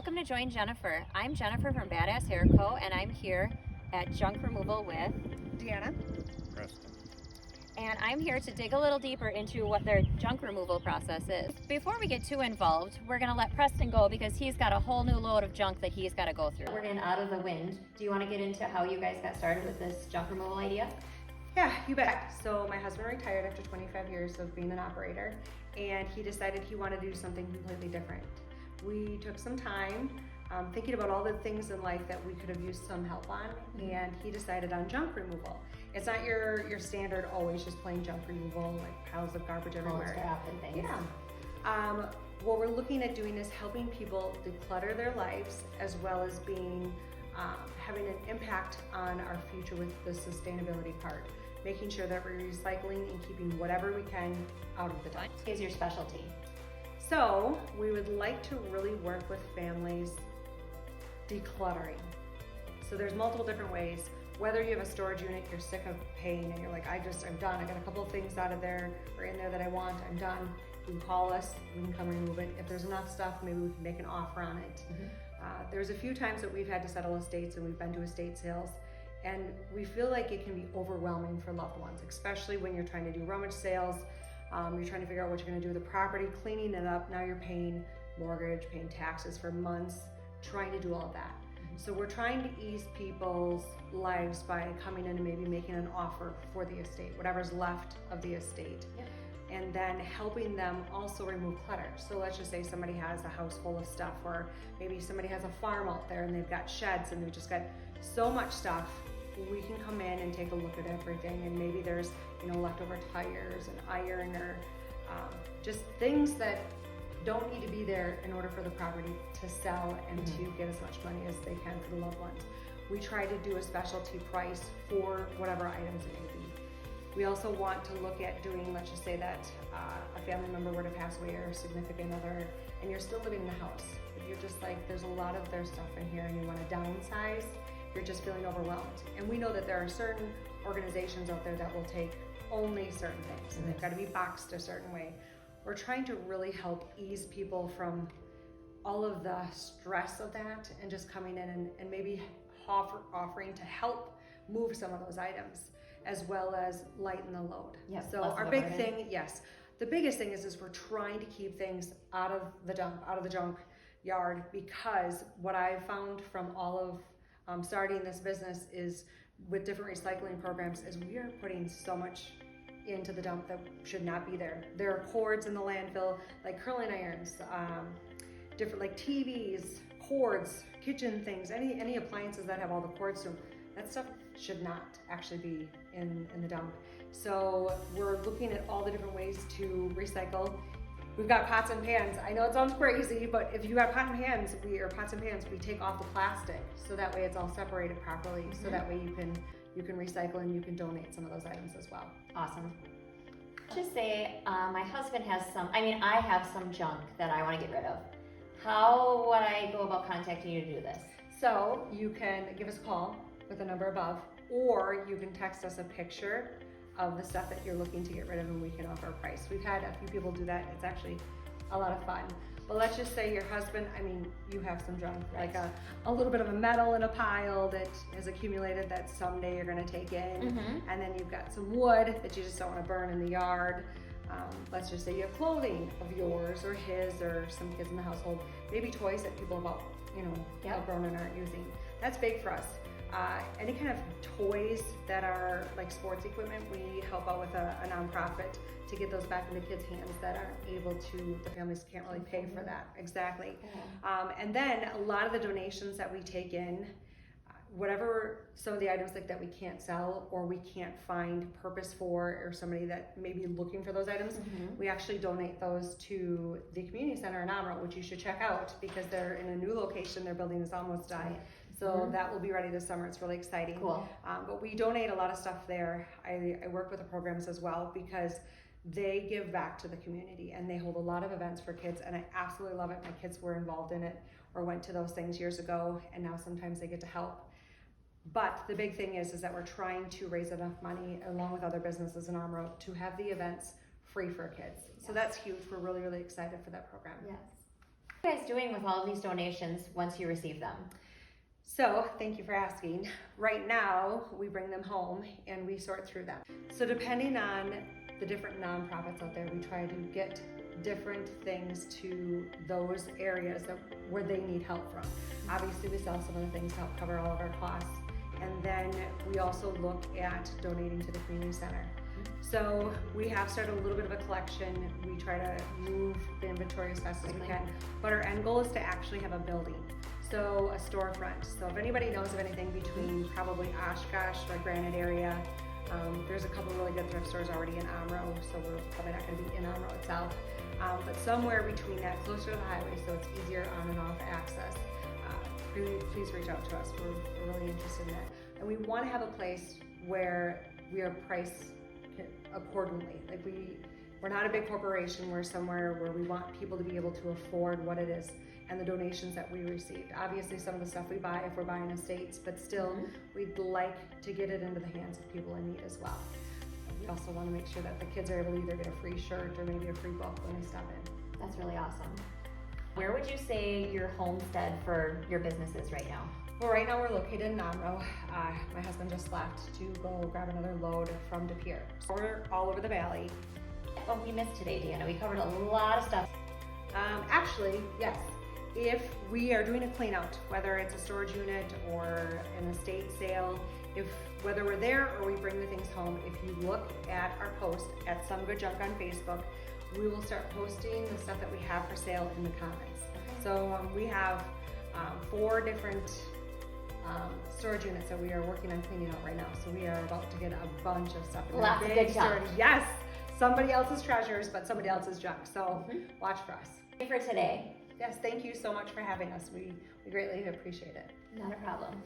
welcome to Join Jennifer. I'm Jennifer from Badass Hair Co. and I'm here at Junk Removal with Deanna. Preston. and I'm here to dig a little deeper into what their junk removal process is. Before we get too involved, we're gonna let Preston go because he's got a whole new load of junk that he's gotta go through. We're in Out of the Wind. Do you wanna get into how you guys got started with this junk removal idea? Yeah, you bet. So my husband retired after 25 years of being an operator, and he decided he wanted to do something completely different. We took some time thinking about all the things in life that we could have used some help on, and he decided on junk removal. It's not your standard always just plain junk removal, like piles of garbage everywhere. Scrap and things. Yeah. What we're looking at doing is helping people declutter their lives, as well as being having an impact on our future with the sustainability part. Making sure that we're recycling and keeping whatever we can out of the dump. What is your specialty? So we would like to really work with families decluttering. So there's multiple different ways. Whether you have a storage unit, you're sick of paying and you're like, I'm done. I got a couple of things out of there or in there that I want, I'm done. You can call us, we can come remove it. If there's enough stuff, maybe we can make an offer on it. There's a few times that we've had to settle estates and we've been to estate sales, and we feel like it can be overwhelming for loved ones, especially when you're trying to do rummage sales. You're trying to figure out what you're going to do with the property, cleaning it up. Now you're paying mortgage, paying taxes for months, trying to do all that. So we're trying to ease people's lives by coming in and maybe making an offer for the estate, whatever's left of the estate. Yep. And then helping them also remove clutter. So let's just say somebody has a house full of stuff, or maybe somebody has a farm out there and they've got sheds and they've just got so much stuff. We can come in and take a look at everything, and maybe there's leftover tires and iron, or just things that don't need to be there in order for the property to sell and to get as much money as they can for the loved ones. We try to do a specialty price for whatever items it may be. We also want to look at doing, let's just say that a family member were to pass away, or a significant other, and you're still living in the house, but you're just like, there's a lot of their stuff in here and you want to downsize, you're just feeling overwhelmed. And we know that there are certain organizations out there that will take only certain things, and they've got to be boxed a certain way. We're trying to really help ease people from all of the stress of that, and just coming in and maybe offering to help move some of those items, as well as lighten the load. Yes, So our big thing, the biggest thing is we're trying to keep things out of the junk yard, because what I've found from all of starting this business is with different recycling programs is we are putting so much into the dump that should not be there. There are cords in the landfill, like curling irons, different like TVs, cords, kitchen things, any appliances that have all the cords to them. That stuff should not actually be in the dump. So we're looking at all the different ways to recycle. We've got pots and pans. I know it sounds crazy, but if you have pots and pans, we take off the plastic, so that way it's all separated properly. So that way you can recycle and you can donate some of those items as well. Awesome. Just say my husband has I have some junk that I want to get rid of. How would I go about contacting you to do this? So you can give us a call with the number above, or you can text us a picture of the stuff that you're looking to get rid of, and we can offer a price. We've had a few people do that. It's actually a lot of fun. But let's just say your husband, you have some junk, like a little bit of a metal in a pile that has accumulated that someday you're gonna take in. And then you've got some wood that you just don't wanna burn in the yard. Let's just say you have clothing of yours or his, or some kids in the household, maybe toys that people have outgrown and aren't using. That's big for us. Any kind of toys that are like sports equipment, we help out with a nonprofit to get those back into kids' hands that aren't able to, the families can't really pay for that. Exactly. And then a lot of the donations that we take in, whatever some of the items like that we can't sell or we can't find purpose for, or somebody that may be looking for those items, we actually donate those to the community center in Amro, which you should check out because they're in a new location. Their building is almost done. So that will be ready this summer. It's really exciting. Cool. But we donate a lot of stuff there. I work with the programs as well, because they give back to the community and they hold a lot of events for kids, and I absolutely love it. My kids were involved in it or went to those things years ago, and now sometimes they get to help. But the big thing is that we're trying to raise enough money, along with other businesses in Amro, to have the events free for kids. So that's huge. We're really, really excited for that program. Yes. What are you guys doing with all of these donations once you receive them? So, thank you for asking. Right now, we bring them home and we sort through them. So depending on the different nonprofits out there, we try to get different things to those areas where they need help from. Obviously, we sell some of the things to help cover all of our costs. And then we also look at donating to the community center. So we have started a little bit of a collection. We try to move the inventory as fast as we can. But our end goal is to actually have a building. So a storefront. So if anybody knows of anything between probably Oshkosh or Granite area, there's a couple really good thrift stores already in Omro, so we're probably not going to be in Omro itself. But somewhere between that, closer to the highway, so it's easier on and off access. Please reach out to us. We're really interested in that. And we want to have a place where we are priced accordingly. Like we're not a big corporation. We're somewhere where we want people to be able to afford what it is and the donations that we received. Obviously, some of the stuff we buy if we're buying estates, but still, we'd like to get it into the hands of people in need as well. We also want to make sure that the kids are able to either get a free shirt or maybe a free book when they stop in. That's really awesome. Where would you say your homestead for your business is right now? Well, right now we're located in Omro. My husband just left to go grab another load from De Pere. So we're all over the valley. What we missed today, Deanna? We covered a lot of stuff. Actually, yes. If we are doing a clean out, whether it's a storage unit or an estate sale, whether we're there or we bring the things home, if you look at our post at Some Good Junk on Facebook, we will start posting the stuff that we have for sale in the comments. So we have 4 different storage units that we are working on cleaning out right now. So we are about to get a bunch of stuff. Lots of good junk. Yes, somebody else's treasures, but somebody else's junk. So watch for us. For today. Yes, thank you so much for having us. We greatly appreciate it. Not a problem.